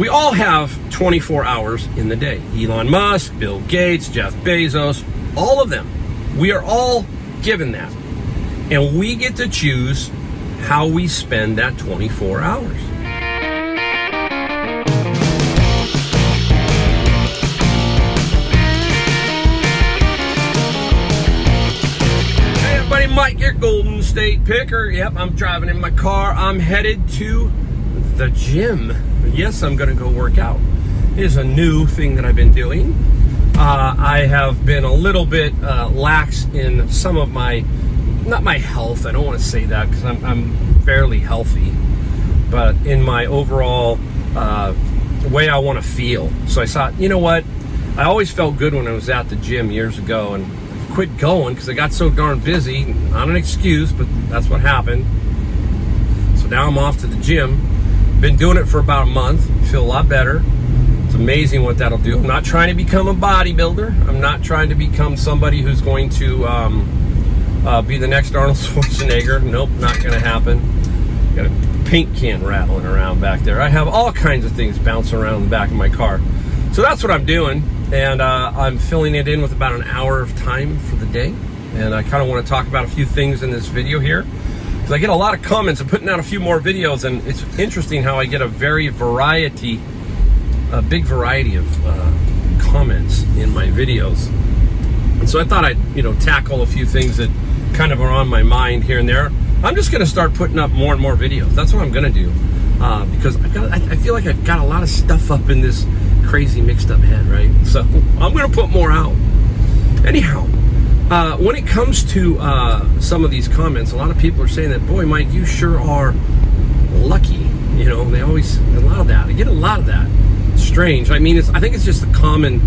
We all have 24 hours in the day. Elon Musk, Bill Gates, Jeff Bezos, all of them. We are all given that. And we get to choose how we spend that 24 hours. Hey everybody, Mike, your Golden State Picker. Yep, I'm driving in my car. I'm headed to the gym. Yes, I'm gonna go work out. It is a new thing that I've been doing. I have been a little bit lax in some of my, not my health, I don't want to say that because I'm fairly healthy, but in my overall way I want to feel. So I thought, you know what, I always felt good when I was at the gym years ago, and I quit going because I got so darn busy. Not an excuse, but that's what happened. So now I'm off to the gym. Been doing it for about a month. Feel a lot better. It's amazing what that'll do. I'm not trying to become a bodybuilder. I'm not trying to become somebody who's going to be the next Arnold Schwarzenegger. Nope, not going to happen. Got a paint can rattling around back there. I have all kinds of things bouncing around in the back of my car. So that's what I'm doing. And I'm filling it in with about an hour of time for the day. And I kind of want to talk about a few things in this video here. I get a lot of comments. I'm putting out a few more videos, and it's interesting how I get a big variety of comments in my videos. And so I thought I'd, tackle a few things that kind of are on my mind here and there. I'm just going to start putting up more and more videos. That's what I'm going to do, because I feel like I've got a lot of stuff up in this crazy mixed up head, right? So I'm going to put more out. Anyhow. When it comes to some of these comments, a lot of people are saying that, boy, Mike, you sure are lucky. They always allow that. I get a lot of that. It's strange. I mean, I think it's just the common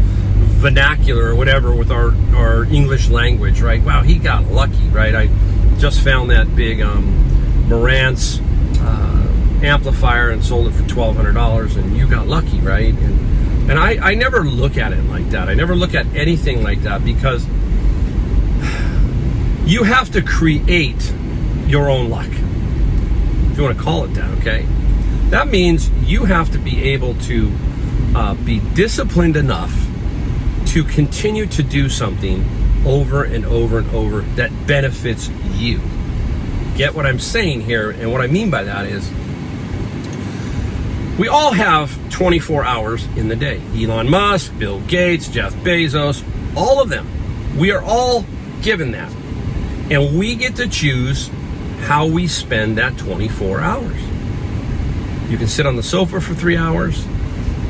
vernacular or whatever with our English language, right? Wow, he got lucky, right? I just found that big Marantz amplifier and sold it for $1,200, and you got lucky, right? And I never look at it like that. I never look at anything like that, because you have to create your own luck, if you want to call it that, okay? That means you have to be able to be disciplined enough to continue to do something over and over and over that benefits you. Get what I'm saying here? And what I mean by that is, we all have 24 hours in the day. Elon Musk, Bill Gates, Jeff Bezos, all of them. We are all given that. And we get to choose how we spend that 24 hours. You can sit on the sofa for 3 hours.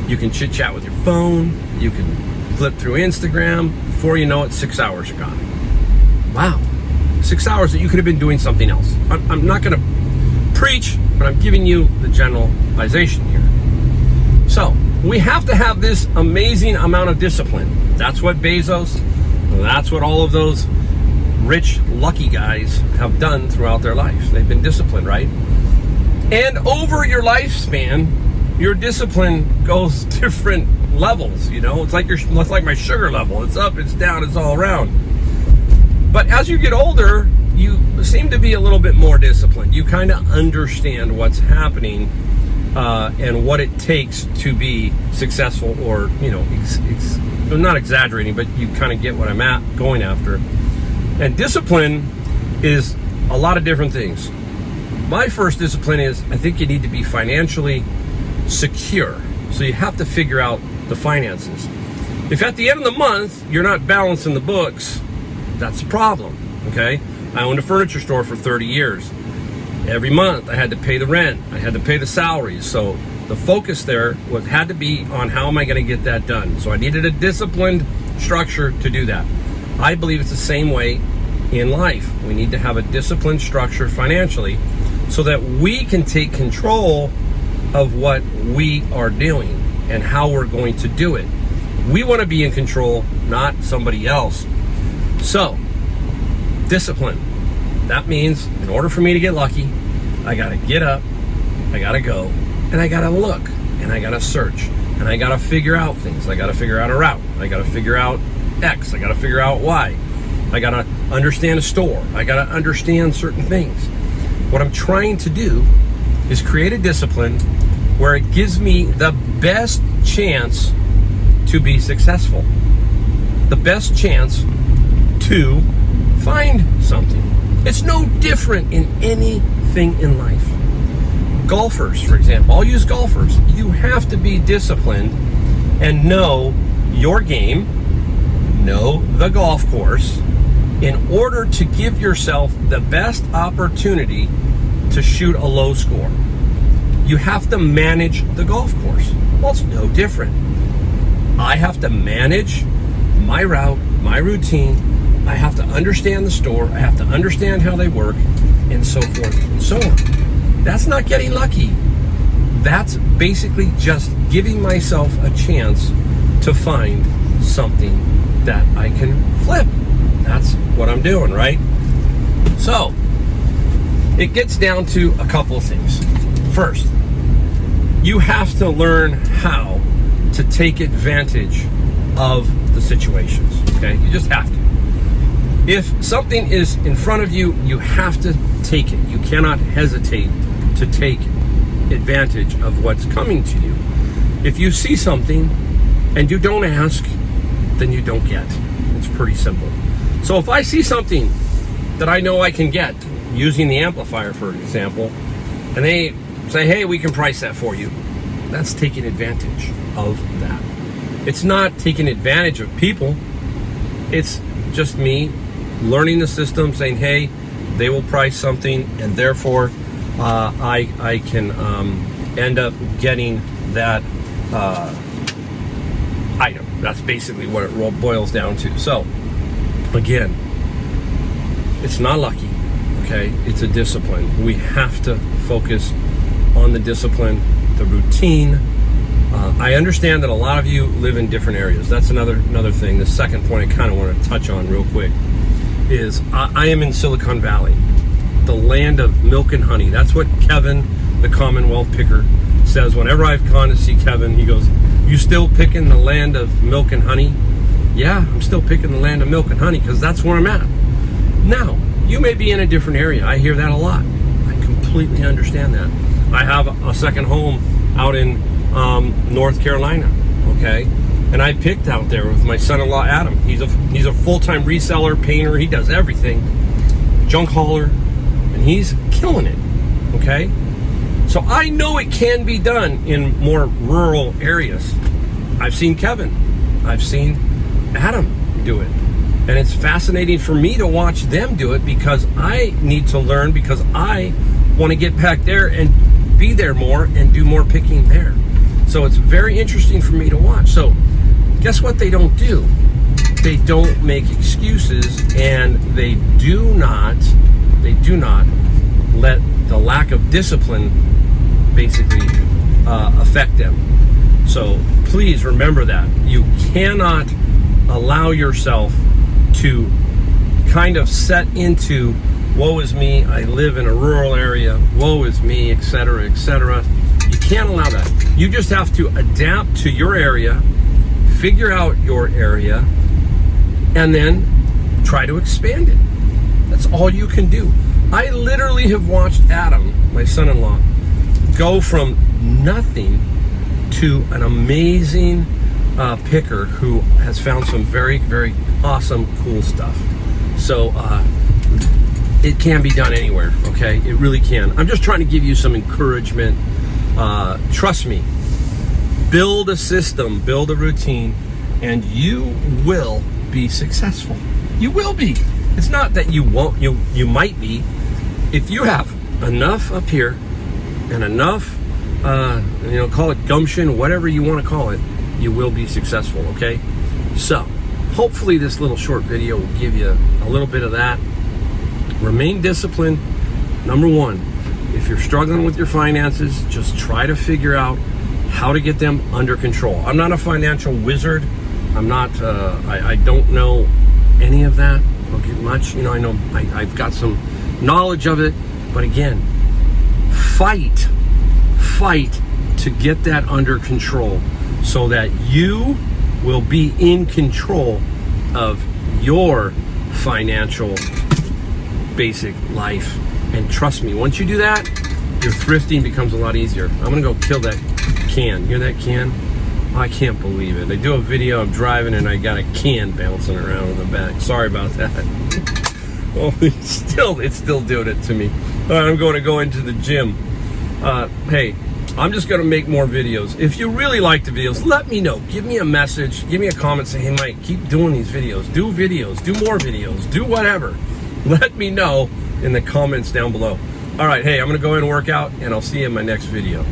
You can chit chat with your phone. You can flip through Instagram. Before you know it, 6 hours are gone. Wow. 6 hours that you could have been doing something else. I'm not going to preach, but I'm giving you the generalization here. So we have to have this amazing amount of discipline. That's what Bezos, that's what all of those rich, lucky guys have done throughout their life. They've been disciplined, right? And over your lifespan, your discipline goes different levels. It's like my sugar level. It's up, it's down, it's all around. But as you get older, you seem to be a little bit more disciplined. You kind of understand what's happening and what it takes to be successful, or I'm not exaggerating, but you kind of get what I'm going after. And discipline is a lot of different things. My first discipline is, I think you need to be financially secure. So you have to figure out the finances. If at the end of the month, you're not balancing the books, that's a problem, okay? I owned a furniture store for 30 years. Every month, I had to pay the rent. I had to pay the salaries. So the focus there had to be on how am I going to get that done. So I needed a disciplined structure to do that. I believe it's the same way in life. We need to have a disciplined structure financially so that we can take control of what we are doing and how we're going to do it. We want to be in control, not somebody else. So, discipline. That means in order for me to get lucky, I got to get up, I got to go, and I got to look, and I got to search, and I got to figure out things. I got to figure out a route. I got to figure out X. I got to figure out Y. I got to understand a store. I got to understand certain things. What I'm trying to do is create a discipline where it gives me the best chance to be successful, the best chance to find something. It's no different in anything in life. Golfers, for example, I'll use golfers. You have to be disciplined and know your game, know the golf course, in order to give yourself the best opportunity to shoot a low score. You have to manage the golf course. Well, it's no different. I have to manage my route, my routine. I have to understand the store. I have to understand how they work, and so forth and so on. That's not getting lucky. That's basically just giving myself a chance to find something that I can flip. That's what I'm doing, right? So, it gets down to a couple of things. First, you have to learn how to take advantage of the situations, okay? You just have to. If something is in front of you, you have to take it. You cannot hesitate to take advantage of what's coming to you. If you see something and you don't ask, then you don't get. It's pretty simple. So if I see something that I know I can get, using the amplifier for example, and they say, hey, we can price that for you, that's taking advantage of that. It's not taking advantage of people. It's just me learning the system, saying, hey, they will price something, and therefore I can end up getting that item. That's basically what it boils down to. So, again, it's not lucky, okay? It's a discipline. We have to focus on the discipline, the routine. I understand that a lot of you live in different areas. That's another thing. The second point I kind of want to touch on real quick is I am in Silicon Valley, the land of milk and honey. That's what Kevin, the Commonwealth picker, says. Whenever I've gone to see Kevin, he goes, you still picking the land of milk and honey? Yeah, I'm still picking the land of milk and honey because that's where I'm at. Now, you may be in a different area. I hear that a lot. I completely understand that. I have a second home out in North Carolina, okay? And I picked out there with my son-in-law, Adam. He's a full-time reseller, painter. He does everything. Junk hauler. And he's killing it, okay? So I know it can be done in more rural areas. I've seen Kevin. I've seen Adam do it. And it's fascinating for me to watch them do it because I need to learn, because I want to get back there and be there more and do more picking there. So it's very interesting for me to watch. So guess what they don't do? They don't make excuses, and they do not let the lack of discipline basically affect them. So please remember that. You cannot allow yourself to kind of set into, woe is me, I live in a rural area, woe is me, etc., etc. You can't allow that. You just have to adapt to your area, figure out your area, and then try to expand it. That's all you can do. I literally have watched Adam, my son-in-law, go from nothing to an amazing picker who has found some very, very awesome, cool stuff. So it can be done anywhere, okay? It really can. I'm just trying to give you some encouragement. Trust me, build a system, build a routine, and you will be successful. You will be. It's not that you won't, you might be. If you have enough up here and enough, call it gumption, whatever you want to call it, you will be successful, okay? So, hopefully this little short video will give you a little bit of that. Remain disciplined. Number one, if you're struggling with your finances, just try to figure out how to get them under control. I'm not a financial wizard. I'm not, I don't know any of that much. I know I've got some knowledge of it, but again, fight to get that under control so that you will be in control of your financial basic life. And trust me, once you do that, your thrifting becomes a lot easier. I'm gonna go kill that can. Hear that can? Oh, I can't believe it. I do a video, I'm driving and I got a can bouncing around in the back. Sorry about that. Oh, it's still doing it to me. All right, I'm going to go into the gym. Hey, I'm just going to make more videos. If you really like the videos, let me know. Give me a message. Give me a comment. Say, hey, Mike, keep doing these videos. Do videos. Do more videos. Do whatever. Let me know in the comments down below. All right, hey, I'm going to go ahead and work out, and I'll see you in my next video.